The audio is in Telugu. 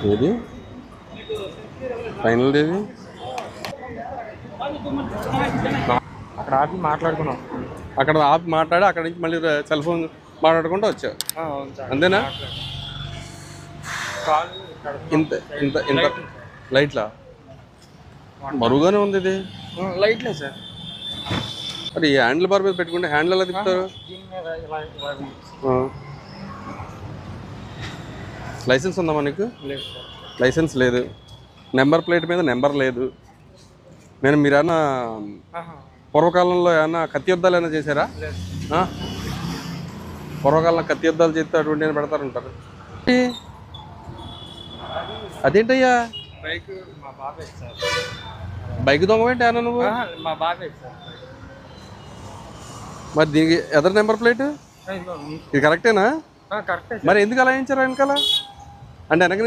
ఏది ఫైనల్ ఏది? అక్కడ ఆపి మాట్లాడుకున్నాం. అక్కడ ఆపి మాట్లాడి అక్కడ నుంచి మళ్ళీ సెల్ ఫోన్ మాట్లాడుకుంటూ వచ్చావు, అవును సార్. అంతేనా? కాల్ ఇంత ఇంత ఇంత లైట్లా బరువుగానే ఉంది ఇది. లైట్లే సార్. మరి హ్యాండిల్ బార్ మీద పెట్టుకుంటే హ్యాండిల్ ఎలా తిప్పుతారు? దీని మీద ఇలా లైసెన్స్ ఉందామా నీకు? లేదు సార్. లైసెన్స్ లేదు, నెంబర్ ప్లేట్ మీద నెంబర్ లేదు. మీరు ఏమన్నా పూర్వకాలంలో ఏమన్నా కత్తి యుద్ధాలు ఏమైనా చేశారా? పూర్వకాలంలో కత్తి యుద్ధాలు చేస్తే అటువంటి ఏమైనా పెడతారంటారు. అదేంటయ్యా? బైక్ మా బాబాయ్ సార్. బైక్ దొంగవేంటి అన్న నువ్వు? మా బాబాయ్ సార్. మరి దీనికి ఎదర్ నెంబర్ ప్లేట్ ఇది కరెక్టేనా? కరెక్టే. మరి ఎందుకు అలా వేయించారు వెనకాల? అంటే వెనక